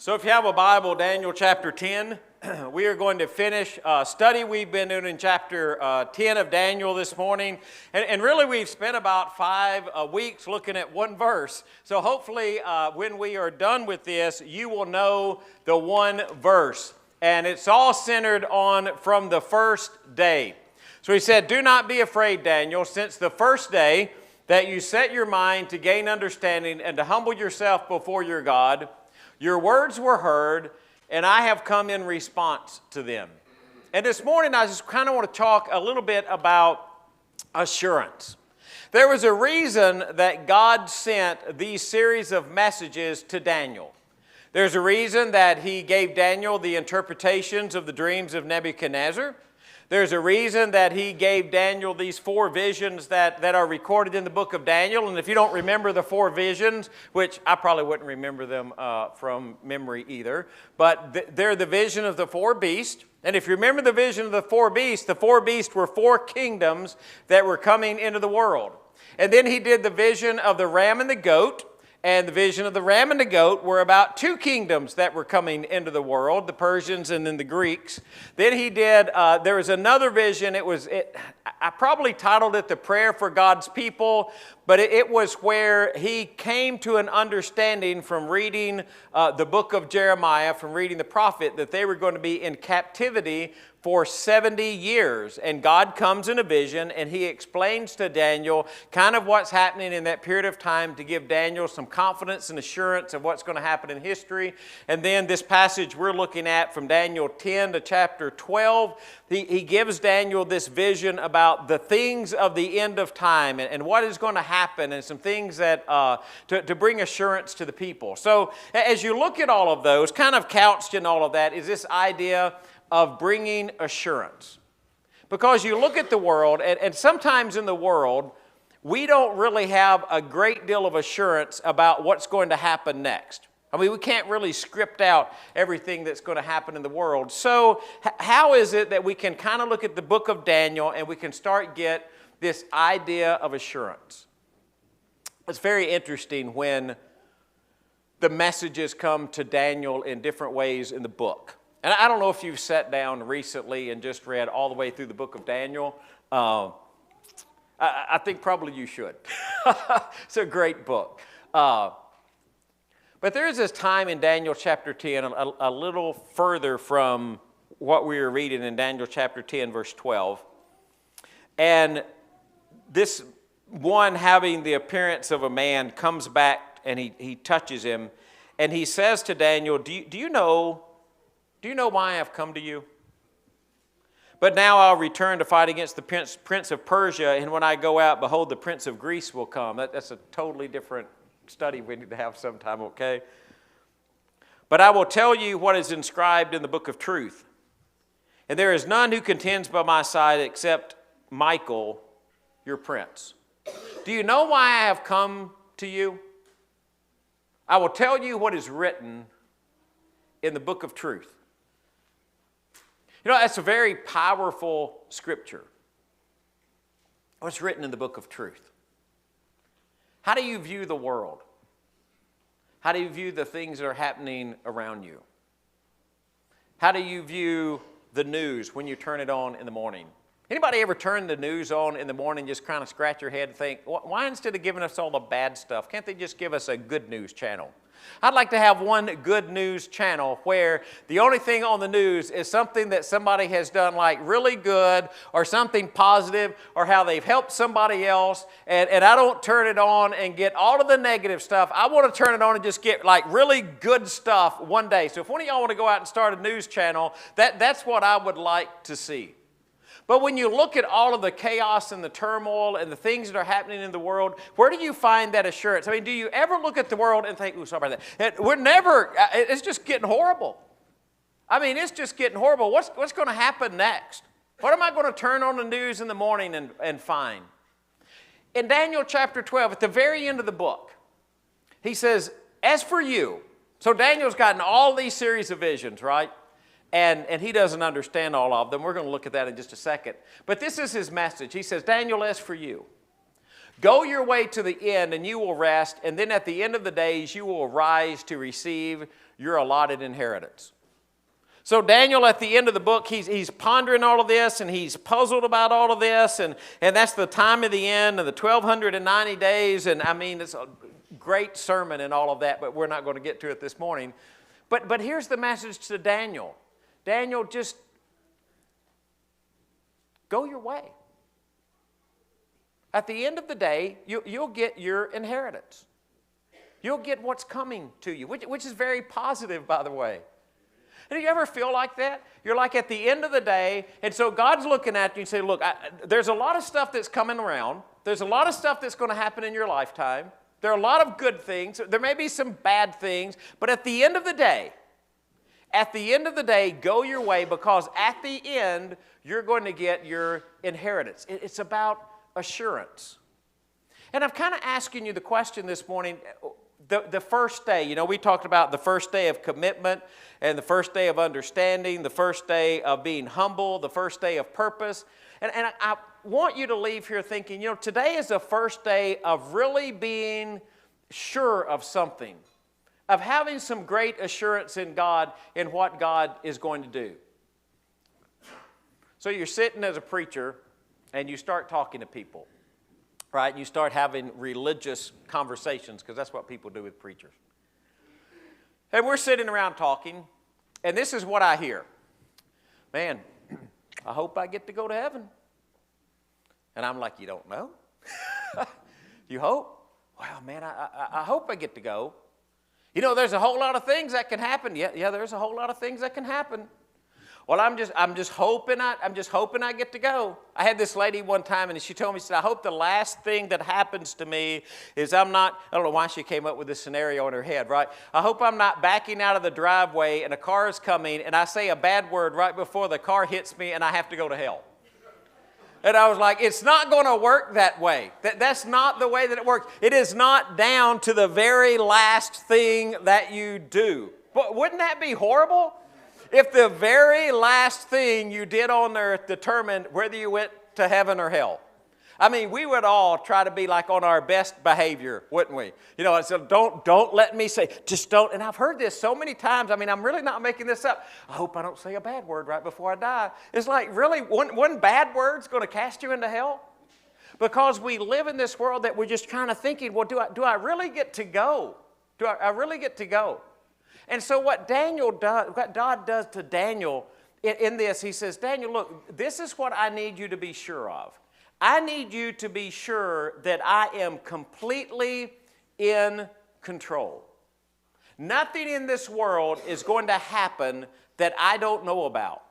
So if you have a Bible, Daniel chapter 10, we are going to finish a study we've been doing in chapter 10 of Daniel this morning. And really we've spent about 5 weeks looking at one verse. So hopefully when we are done with this, you will know the one verse. And it's all centered on from the first day. So he said, "Do not be afraid, Daniel, since the first day that you set your mind to gain understanding and to humble yourself before your God, your words were heard, and I have come in response to them." And this morning, I just kind of want to talk a little bit about assurance. There was a reason that God sent these series of messages to Daniel. There's a reason that he gave Daniel the interpretations of the dreams of Nebuchadnezzar. There's a reason that he gave Daniel these 4 visions that are recorded in the book of Daniel. And if you don't remember the 4 visions, which I probably wouldn't remember them from memory either, but they're the vision of the 4 beasts. And if you remember the vision of the 4 beasts were 4 kingdoms that were coming into the world. And then he did the vision of the ram and the goat. And the vision of the ram and the goat were about 2 kingdoms that were coming into the world, the Persians and then the Greeks. Then he did, there was another vision, I probably titled it The Prayer for God's People, but it was where he came to an understanding from reading the book of Jeremiah, from reading the prophet, that they were going to be in captivity for 70 years. And God comes in a vision and he explains to Daniel kind of what's happening in that period of time to give Daniel some confidence and assurance of what's going to happen in history. And then this passage we're looking at from Daniel 10 to chapter 12, he gives Daniel this vision about the things of the end of time and what is going to happen and some things that to bring assurance to the people. So as you look at all of those, kind of couched in all of that is this idea of bringing assurance. Because you look at the world, and sometimes in the world, we don't really have a great deal of assurance about what's going to happen next. I mean, we can't really script out everything that's going to happen in the world. So how is it that we can kind of look at the book of Daniel and we can start get this idea of assurance? It's very interesting when the messages come to Daniel in different ways in the book. And I don't know if you've sat down recently and just read all the way through the book of Daniel. I think probably you should. It's a great book. But there is this time in Daniel chapter 10, a little further from what we were reading in Daniel chapter 10, verse 12. And this one having the appearance of a man comes back and he touches him. And he says to Daniel, Do you know why I have come to you? But now I'll return to fight against the prince of Persia, and when I go out, behold, the prince of Greece will come. That's a totally different study we need to have sometime, okay? But I will tell you what is inscribed in the book of truth. And there is none who contends by my side except Michael, your prince. Do you know why I have come to you? I will tell you what is written in the book of truth. You know, that's a very powerful scripture. What's written in the book of truth? How do you view the world? How do you view the things that are happening around you? How do you view the news when you turn it on in the morning? Anybody ever turn the news on in the morning and just kind of scratch your head and think, why instead of giving us all the bad stuff, can't they just give us a good news channel? I'd like to have one good news channel where the only thing on the news is something that somebody has done like really good or something positive or how they've helped somebody else, and I don't turn it on and get all of the negative stuff. I want to turn it on and just get like really good stuff one day. So if one of y'all want to go out and start a news channel, that's what I would like to see. But when you look at all of the chaos and the turmoil and the things that are happening in the world, where do you find that assurance? I mean, do you ever look at the world and think, sorry about that. It's just getting horrible. I mean, it's just getting horrible. What's going to happen next? What am I going to turn on the news in the morning and find? In Daniel chapter 12, at the very end of the book, he says, as for you, so Daniel's gotten all these series of visions, right? And he doesn't understand all of them. We're going to look at that in just a second. But this is his message. He says, Daniel, as for you, Go your way to the end and you will rest, and then at the end of the days you will rise to receive your allotted inheritance. So Daniel, at the end of the book, he's pondering all of this, and he's puzzled about all of this, and that's the time of the end, and the 1,290 days, and I mean, it's a great sermon and all of that, but we're not going to get to it this morning. But here's the message to Daniel. Daniel, just go your way. At the end of the day, you'll get your inheritance. You'll get what's coming to you, which is very positive, by the way. And do you ever feel like that? You're like at the end of the day, and so God's looking at you and saying, look, there's a lot of stuff that's coming around. There's a lot of stuff that's going to happen in your lifetime. There are a lot of good things. There may be some bad things. But at the end of the day, go your way, because at the end, you're going to get your inheritance. It's about assurance. And I'm kind of asking you the question this morning, the first day, you know, we talked about the first day of commitment and the first day of understanding, the first day of being humble, the first day of purpose. And I want you to leave here thinking, you know, today is the first day of really being sure of something, of having some great assurance in God in what God is going to do. So you're sitting as a preacher and you start talking to people. Right? You start having religious conversations, because that's what people do with preachers. And we're sitting around talking, and this is what I hear. Man, I hope I get to go to heaven. And I'm like, you don't know? You hope? Wow, man, I hope I get to go. You know, there's a whole lot of things that can happen. Yeah, there's a whole lot of things that can happen. Well, I'm just hoping I get to go. I had this lady one time, and she told me, she said, I hope the last thing that happens to me is I don't know why she came up with this scenario in her head, right? I hope I'm not backing out of the driveway and a car is coming and I say a bad word right before the car hits me and I have to go to hell. And I was like, it's not going to work that way. That's not the way that it works. It is not down to the very last thing that you do. But wouldn't that be horrible? If the very last thing you did on earth determined whether you went to heaven or hell. I mean, we would all try to be like on our best behavior, wouldn't we? You know, so don't let me say, just don't. And I've heard this so many times. I mean, I'm really not making this up. I hope I don't say a bad word right before I die. It's like, really, one bad word's going to cast you into hell? Because we live in this world that we're just kind of thinking, well, do I really get to go? Do I really get to go? And so what God does to Daniel in this, he says, Daniel, look, this is what I need you to be sure of. I need you to be sure that I am completely in control. Nothing in this world is going to happen that I don't know about.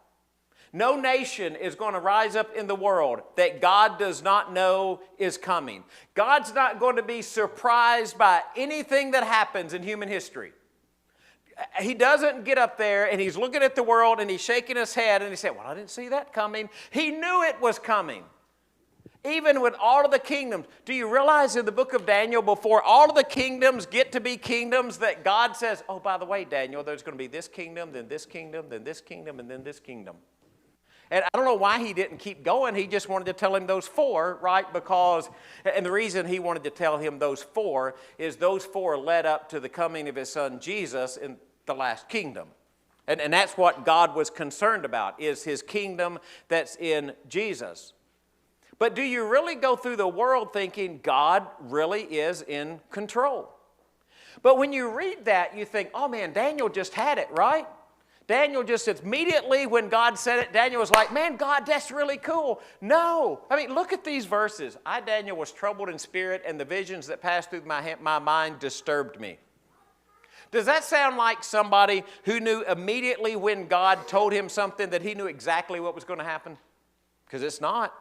No nation is going to rise up in the world that God does not know is coming. God's not going to be surprised by anything that happens in human history. He doesn't get up there and he's looking at the world and he's shaking his head and he said, well, I didn't see that coming. He knew it was coming. Even with all of the kingdoms. Do you realize in the book of Daniel, before all of the kingdoms get to be kingdoms, that God says, oh, by the way, Daniel, there's going to be this kingdom, then this kingdom, then this kingdom, and then this kingdom. And I don't know why he didn't keep going. He just wanted to tell him those four, right? And the reason he wanted to tell him those four is those four led up to the coming of his son Jesus in the last kingdom. And that's what God was concerned about, is his kingdom that's in Jesus. But do you really go through the world thinking God really is in control? But when you read that, you think, oh man, Daniel just had it, right? Daniel just immediately when God said it, Daniel was like, man, God, that's really cool. No. I mean, look at these verses. I, Daniel, was troubled in spirit, and the visions that passed through my mind disturbed me. Does that sound like somebody who knew immediately when God told him something that he knew exactly what was going to happen? Because it's not.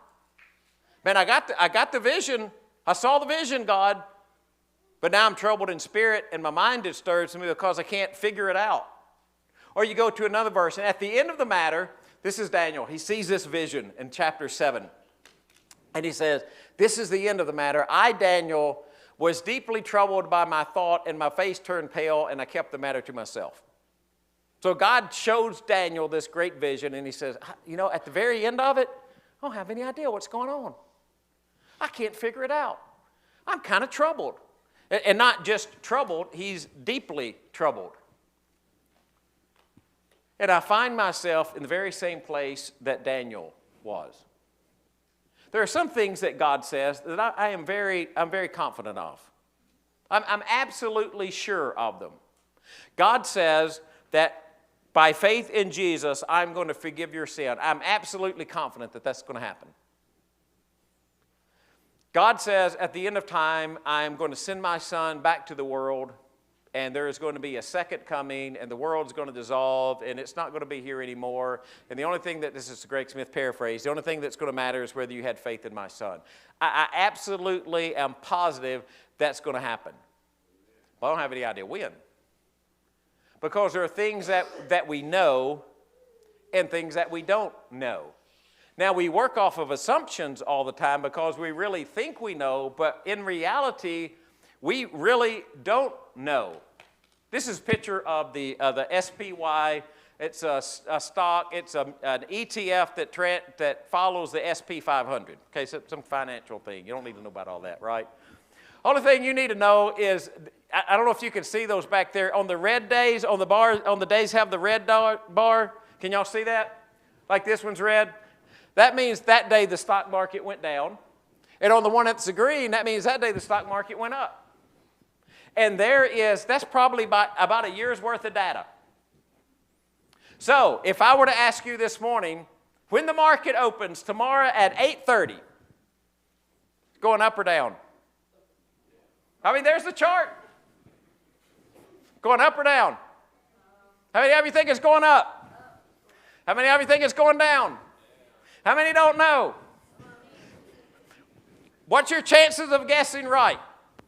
Man, I got the vision. I saw the vision, God. But now I'm troubled in spirit, and my mind disturbs me because I can't figure it out. Or you go to another verse, and at the end of the matter, this is Daniel. He sees this vision in chapter 7. And he says, this is the end of the matter. I, Daniel, was deeply troubled by my thought, and my face turned pale, and I kept the matter to myself. So God shows Daniel this great vision, and he says, you know, at the very end of it, I don't have any idea what's going on. I can't figure it out. I'm kind of troubled. And not just troubled, he's deeply troubled. And I find myself in the very same place that Daniel was. There are some things that God says that I'm very confident of. I'm absolutely sure of them. God says that by faith in Jesus, I'm going to forgive your sin. I'm absolutely confident that that's going to happen. God says at the end of time, I'm going to send my Son back to the world, and there is going to be a second coming, and the world's going to dissolve, and it's not going to be here anymore. And the only thing that, this is Greg Smith paraphrase, the only thing that's going to matter is whether you had faith in my Son. I absolutely am positive that's going to happen. Well, I don't have any idea when. Because there are things that we know and things that we don't know. Now, we work off of assumptions all the time because we really think we know, but in reality, we really don't know. This is a picture of the SPY. It's a stock. It's an ETF that follows the SP 500. Okay, so some financial thing. You don't need to know about all that, right? Only thing you need to know is, I don't know if you can see those back there. On the red days, on the days have the red bar. Can y'all see that? Like this one's red. That means that day the stock market went down. And on the one that's the green, that means that day the stock market went up. And that's probably about a year's worth of data. So if I were to ask you this morning, when the market opens tomorrow at 8:30, going up or down? I mean, there's the chart. Going up or down? How many of you think it's going up? How many of you think it's going down? How many don't know? What's your chances of guessing right?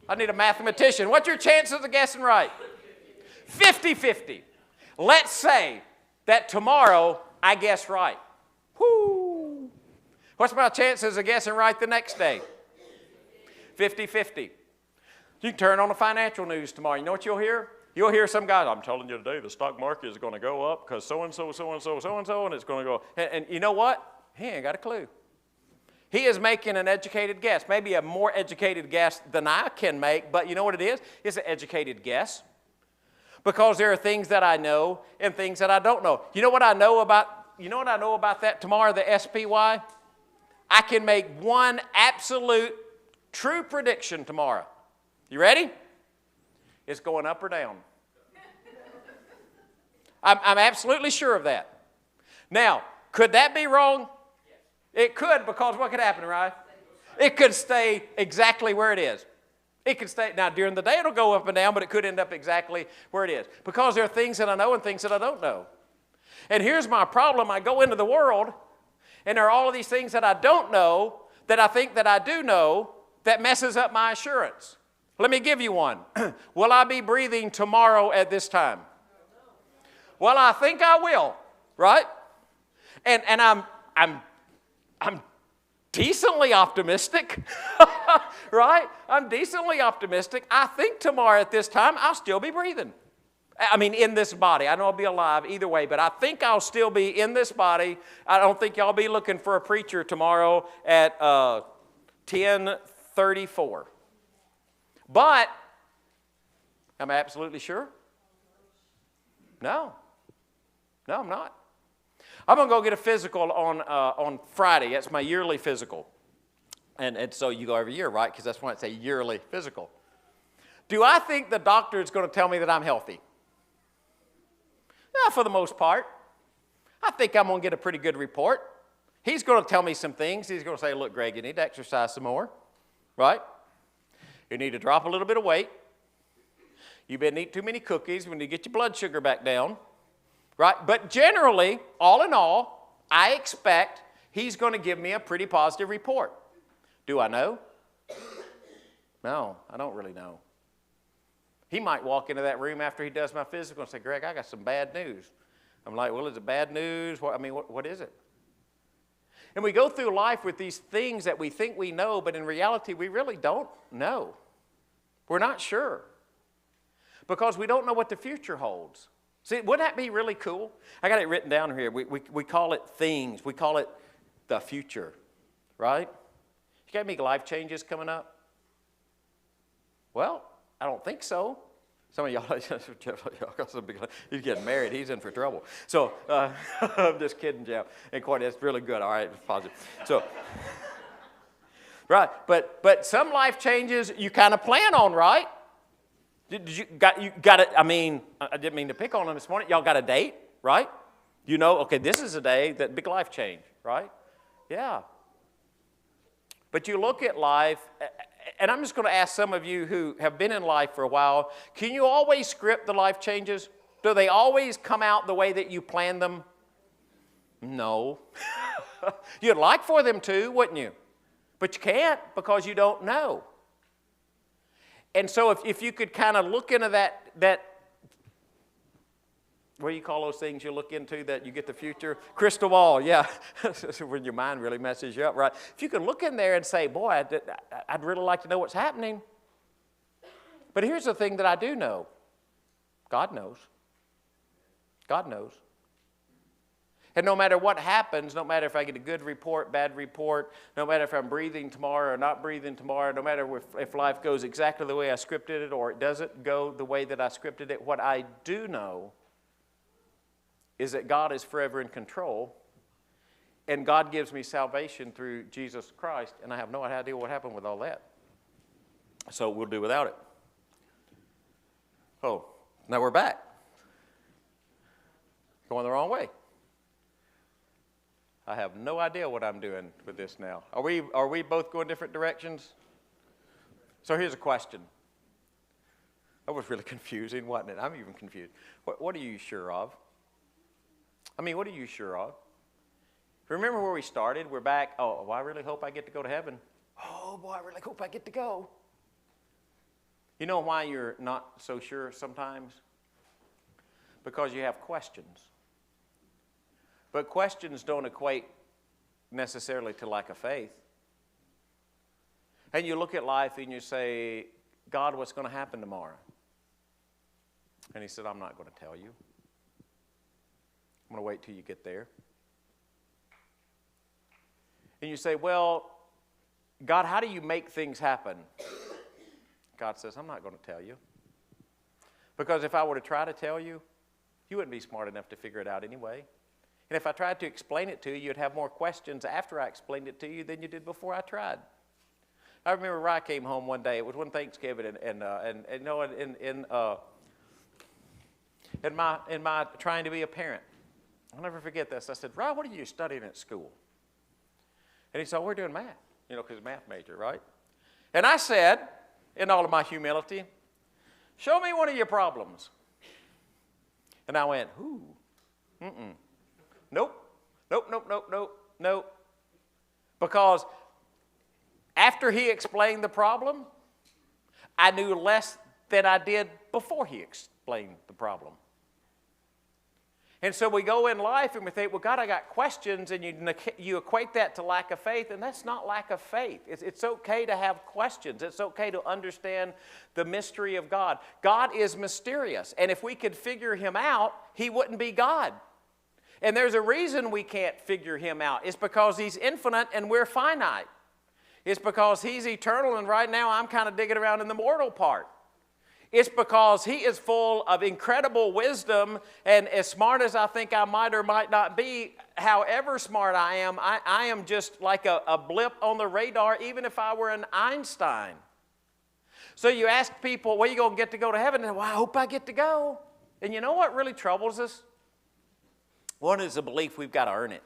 I need a mathematician. What's your chances of guessing right? 50-50. Let's say that tomorrow I guess right. Whoo! What's my chances of guessing right the next day? 50-50. You can turn on the financial news tomorrow. You know what you'll hear? You'll hear some guys, I'm telling you today, the stock market is going to go up because so-and-so, so-and-so, so-and-so, and it's going to go. And you know what? He ain't got a clue. He is making an educated guess, maybe a more educated guess than I can make, but you know what it is? It's an educated guess because there are things that I know and things that I don't know. You know what I know about that tomorrow, the SPY? I can make one absolute true prediction tomorrow. You ready? It's going up or down. I'm absolutely sure of that. Now, could that be wrong? It could, because what could happen, right? It could stay exactly where it is. It could stay, now during the day it'll go up and down, but it could end up exactly where it is. Because there are things that I know and things that I don't know. And here's my problem. I go into the world, and there are all of these things that I don't know, that I think that I do know, that messes up my assurance. Let me give you one. Will I be breathing tomorrow at this time? Well, I think I will, right? And I'm decently optimistic, right? I'm decently optimistic. I think tomorrow at this time I'll still be breathing. I mean, in this body. I know I'll be alive either way, but I think I'll still be in this body. I don't think y'all be looking for a preacher tomorrow at 10:34. But, am I absolutely sure? No, I'm not. I'm going to go get a physical on Friday. That's my yearly physical. And so you go every year, right? Because that's why it's a yearly physical. Do I think the doctor is going to tell me that I'm healthy? No, for the most part. I think I'm going to get a pretty good report. He's going to tell me some things. He's going to say, look, Greg, you need to exercise some more, right? You need to drop a little bit of weight. You've been eating too many cookies. We need to get your blood sugar back down. Right? But generally, all in all, I expect he's going to give me a pretty positive report. Do I know? No, I don't really know. He might walk into that room after he does my physical and say, Greg, I got some bad news. I'm like, well, is it bad news? What is it? And we go through life with these things that we think we know, but in reality, we really don't know. We're not sure because we don't know what the future holds. See, wouldn't that be really cool? I got it written down here. We call it things. We call it the future, right? You got any life changes coming up? Well, I don't think so. Some of y'all, he's getting married. He's in for trouble. So I'm just kidding, Jeff. And quite, that's really good. All right, it's positive. So, right, but some life changes you kind of plan on, right? You got it. I mean, I didn't mean to pick on them this morning. Y'all got a date, right? You know, okay, this is a day that big life change, right? Yeah. But you look at life, and I'm just going to ask some of you who have been in life for a while, can you always script the life changes? Do they always come out the way that you planned them? No. You'd like for them to, wouldn't you? But you can't because you don't know. And so if you could kind of look into that, what do you call those things you look into that you get the future? Crystal ball, yeah. When your mind really messes you up, right? If you could look in there and say, boy, I'd really like to know what's happening. But here's the thing that I do know. God knows. God knows. And no matter what happens, no matter if I get a good report, bad report, no matter if I'm breathing tomorrow or not breathing tomorrow, no matter if life goes exactly the way I scripted it or it doesn't go the way that I scripted it, what I do know is that God is forever in control, and God gives me salvation through Jesus Christ, and I have no idea what happened with all that. So we'll do without it. Oh, now we're back. Going the wrong way. I have no idea what I'm doing with this now. Are we both going different directions? So here's a question. That was really confusing, wasn't it? I'm even confused. What are you sure of? I mean, what are you sure of? Remember where we started? We're back. Oh, well, I really hope I get to go to heaven. Oh, boy, I really hope I get to go. You know why you're not so sure sometimes? Because you have questions. But questions don't equate necessarily to lack of faith. And you look at life and you say, God, what's going to happen tomorrow? And he said, I'm not going to tell you. I'm going to wait till you get there. And you say, well, God, how do you make things happen? God says, I'm not going to tell you. Because if I were to try to tell you, you wouldn't be smart enough to figure it out anyway. And if I tried to explain it to you, you'd have more questions after I explained it to you than you did before I tried. I remember I came home one day. It was one Thanksgiving, and you know, in my trying to be a parent, I'll never forget this. I said, Rod, what are you studying at school? And he said, we're doing math, you know, because he's a math major, right? And I said, in all of my humility, show me one of your problems. And I went, ooh, nope. Because after he explained the problem, I knew less than I did before he explained the problem. And so we go in life and we think, well, God, I got questions, and you equate that to lack of faith, and that's not lack of faith. It's okay to have questions. It's okay to understand the mystery of God. God is mysterious, and if we could figure him out, he wouldn't be God. And there's a reason we can't figure him out. It's because he's infinite and we're finite. It's because he's eternal, and right now I'm kind of digging around in the mortal part. It's because he is full of incredible wisdom, and as smart as I think I might or might not be, however smart I am just like a blip on the radar, even if I were an Einstein. So you ask people, well, you going to get to go to heaven? And, well, I hope I get to go. And you know what really troubles us? One is the belief we've got to earn it.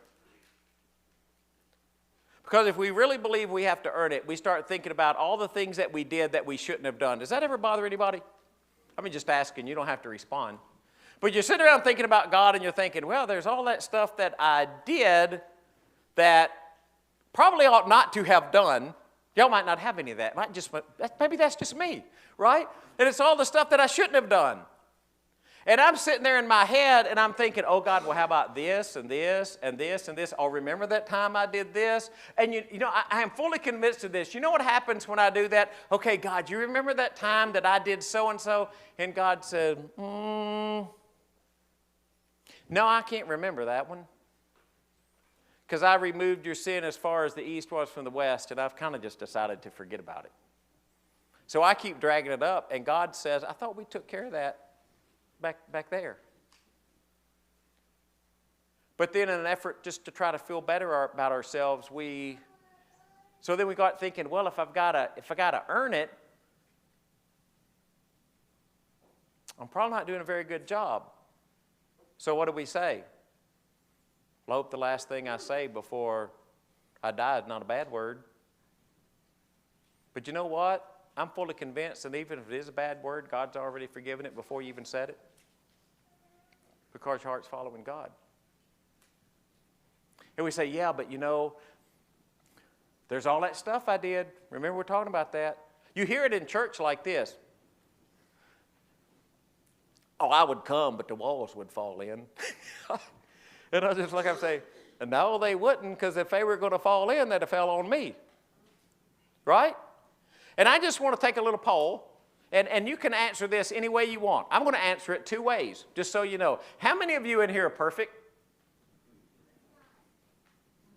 Because if we really believe we have to earn it, we start thinking about all the things that we did that we shouldn't have done. Does that ever bother anybody? I mean, just asking. You don't have to respond. But you're sitting around thinking about God, and you're thinking, well, there's all that stuff that I did that probably ought not to have done. Y'all might not have any of that. Maybe that's just me, right? And it's all the stuff that I shouldn't have done. And I'm sitting there in my head, and I'm thinking, oh, God, well, how about this and this and this and this? Oh, remember that time I did this? And, you know, I am fully convinced of this. You know what happens when I do that? Okay, God, you remember that time that I did so-and-so? And God said, no, I can't remember that one. Because I removed your sin as far as the east was from the west, and I've kind of just decided to forget about it. So I keep dragging it up, and God says, I thought we took care of that back there. But then in an effort just to try to feel better about ourselves, so then we got thinking, well, if I gotta earn it, I'm probably not doing a very good job. So what do we say? Well, I hope the last thing I say before I die is not a bad word. But you know what? I'm fully convinced that even if it is a bad word, God's already forgiven it before you even said it. Because your heart's following God. And we say, yeah, but you know, there's all that stuff I did. Remember we're talking about that. You hear it in church like this. Oh, I would come, but the walls would fall in. And I just look up and say, no, they wouldn't, because if they were going to fall in, they'd have fell on me. Right? And I just want to take a little poll, and you can answer this any way you want. I'm going to answer it 2 ways, just so you know. How many of you in here are perfect?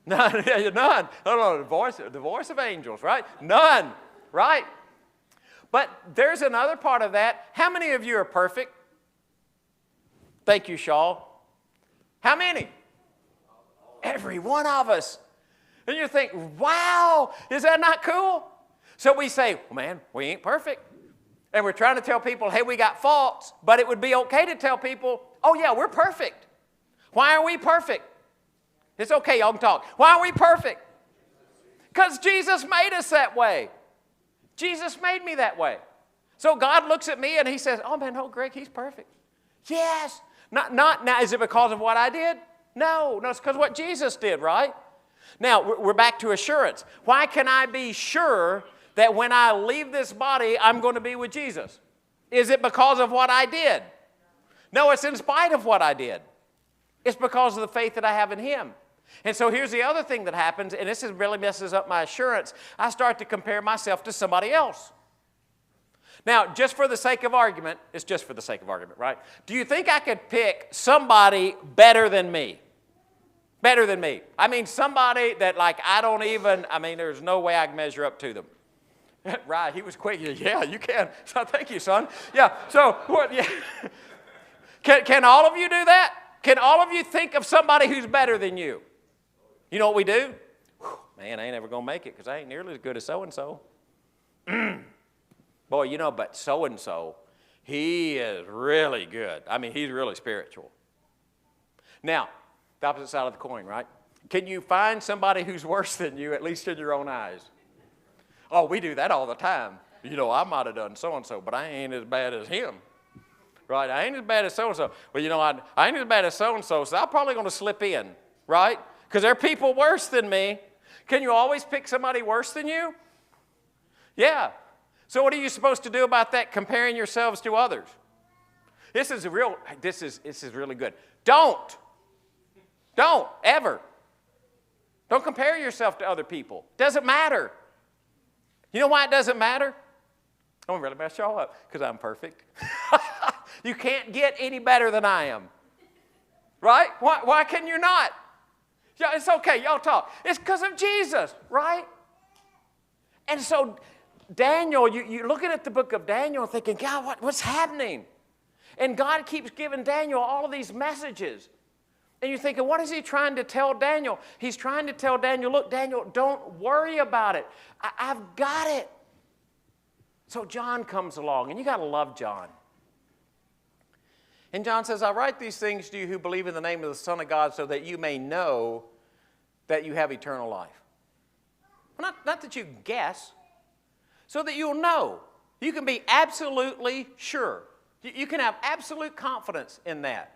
None. None. No, the voice of angels, right? None, right? But there's another part of that. How many of you are perfect? Thank you, Shaw. How many? Every one of us. And you think, wow, is that not cool? So we say, well, man, we ain't perfect. And we're trying to tell people, hey, we got faults, but it would be okay to tell people, oh, yeah, we're perfect. Why are we perfect? It's okay, y'all can talk. Why are we perfect? Because Jesus made us that way. Jesus made me that way. So God looks at me and he says, oh, man, no, Greg, he's perfect. Yes. Not now, is it because of what I did? No, it's because of what Jesus did, right? Now, we're back to assurance. Why can I be sure that when I leave this body, I'm going to be with Jesus? Is it because of what I did? No, it's in spite of what I did. It's because of the faith that I have in Him. And so here's the other thing that happens, and this really messes up my assurance. I start to compare myself to somebody else. Now, just for the sake of argument, it's just for the sake of argument, right? Do you think I could pick somebody better than me? Better than me. I mean, somebody that there's no way I can measure up to them. Right, he was quick. Yeah, you can. So thank you, son. Yeah, so what? Yeah. Can all of you do that? Can all of you think of somebody who's better than you? You know what we do? Man, I ain't ever going to make it because I ain't nearly as good as so-and-so. Boy, but so-and-so, he is really good. I mean, he's really spiritual. Now, the opposite side of the coin, right? Can you find somebody who's worse than you, at least in your own eyes? Oh, we do that all the time. I might have done so-and-so, but I ain't as bad as him. Right? I ain't as bad as so-and-so. Well, I ain't as bad as so-and-so, so I'm probably going to slip in, right? Because there are people worse than me. Can you always pick somebody worse than you? Yeah. So what are you supposed to do about that, comparing yourselves to others? This is really good. Don't ever. Don't compare yourself to other people. Doesn't matter. You know why it doesn't matter? I'm going to really mess y'all up because I'm perfect. You can't get any better than I am. Right? Why can you not? Yeah, it's okay. Y'all talk. It's because of Jesus, right? And so Daniel, you're looking at the book of Daniel and thinking, God, what's happening? And God keeps giving Daniel all of these messages. And you're thinking, what is he trying to tell Daniel? He's trying to tell Daniel, look, Daniel, don't worry about it. I've got it. So John comes along, and you got to love John. And John says, I write these things to you who believe in the name of the Son of God so that you may know that you have eternal life. Well, not that you guess, so that you'll know. You can be absolutely sure. You can have absolute confidence in that.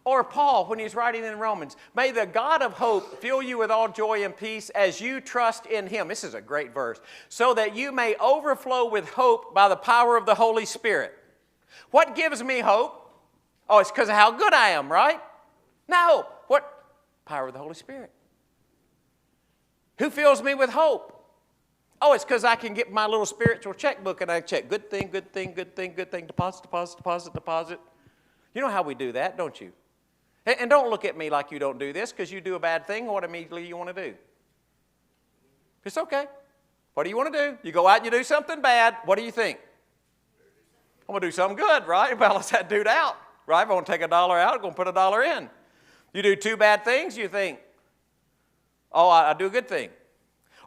Or Paul, when he's writing in Romans, may the God of hope fill you with all joy and peace as you trust in Him. This is a great verse. So that you may overflow with hope by the power of the Holy Spirit. What gives me hope? Oh, it's because of how good I am, right? No. What? Power of the Holy Spirit. Who fills me with hope? Oh, it's because I can get my little spiritual checkbook and I check good thing, good thing, good thing, good thing, deposit, deposit, deposit, deposit. You know how we do that, don't you? And don't look at me like you don't do this because you do a bad thing. What immediately you want to do? It's okay. What do you want to do? You go out and you do something bad. What do you think? I'm going to do something good, right? Balance that dude out, right? If I want to take $1 out, I'm going to put $1 in. You do 2 bad things, you think, oh, I do a good thing.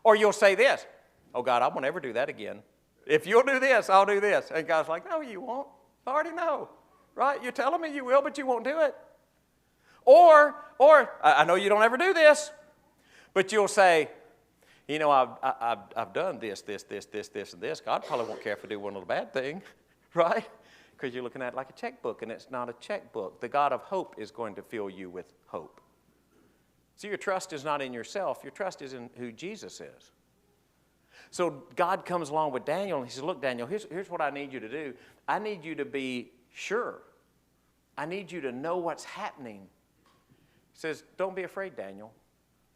Or you'll say this, oh, God, I won't ever do that again. If you'll do this, I'll do this. And God's like, no, you won't. I already know, right? You're telling me you will, but you won't do it. Or I know you don't ever do this, but you'll say, you know, I've done this, and this. God probably won't care if I do one little bad thing, right? Because you're looking at it like a checkbook, and it's not a checkbook. The God of hope is going to fill you with hope. So your trust is not in yourself. Your trust is in who Jesus is. So God comes along with Daniel, and he says, look, Daniel, here's what I need you to do. I need you to be sure. I need you to know what's happening. He says, don't be afraid, Daniel.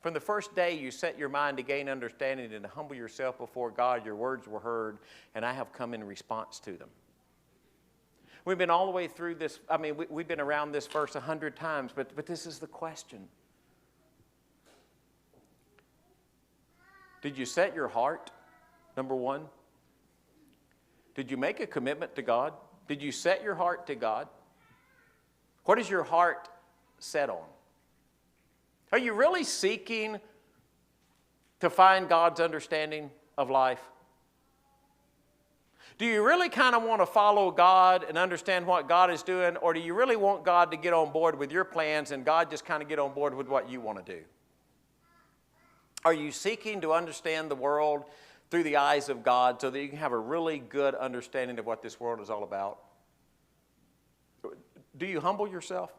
From the first day you set your mind to gain understanding and to humble yourself before God, your words were heard, and I have come in response to them. We've been all the way through this. I mean, we've been around this verse 100 times, but this is the question. Did you set your heart, number one? Did you make a commitment to God? Did you set your heart to God? What is your heart set on? Are you really seeking to find God's understanding of life? Do you really kind of want to follow God and understand what God is doing, or do you really want God to get on board with your plans and God just kind of get on board with what you want to do? Are you seeking to understand the world through the eyes of God so that you can have a really good understanding of what this world is all about? Do you humble yourself?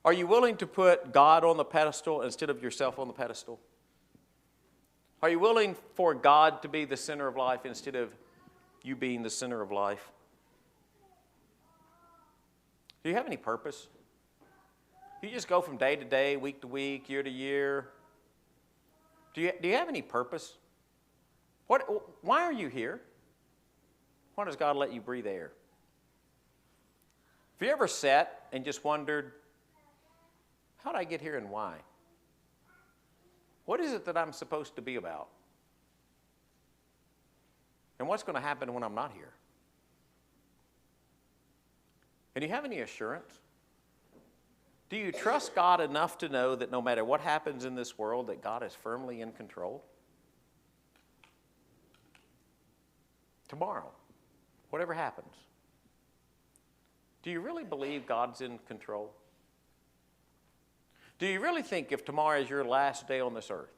Are you willing to put God on the pedestal instead of yourself on the pedestal? Are you willing for God to be the center of life instead of you being the center of life? Do you have any purpose? Do you just go from day to day, week to week, year to year? Do you have any purpose? Why are you here? Why does God let you breathe air? Have you ever sat and just wondered, how did I get here and why? What is it that I'm supposed to be about? And what's going to happen when I'm not here? And do you have any assurance? Do you trust God enough to know that no matter what happens in this world, that God is firmly in control? Tomorrow, whatever happens, do you really believe God's in control? Do you really think if tomorrow is your last day on this earth,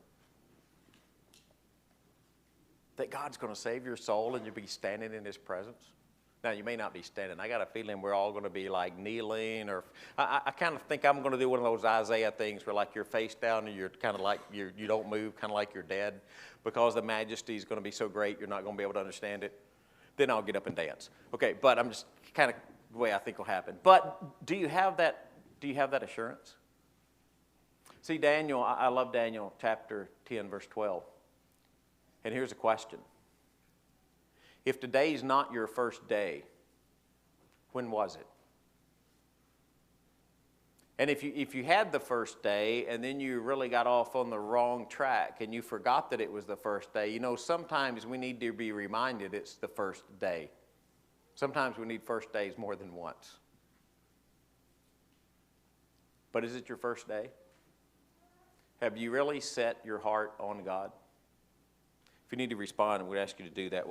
that God's going to save your soul and you'll be standing in His presence? Now, you may not be standing. I got a feeling we're all going to be like kneeling, or I kind of think I'm going to do one of those Isaiah things where like you're face down and you're kind of like you don't move, kind of like you're dead, because the majesty is going to be so great you're not going to be able to understand it. Then I'll get up and dance. Okay, but I'm just kind of the way I think will happen. But do you have that? Do you have that assurance? See, Daniel, I love Daniel chapter 10, verse 12. And here's a question. If today's not your first day, when was it? And if you had the first day and then you really got off on the wrong track and you forgot that it was the first day, you know, sometimes we need to be reminded it's the first day. Sometimes we need first days more than once. But is it your first day? Have you really set your heart on God? If you need to respond, we'd ask you to do that.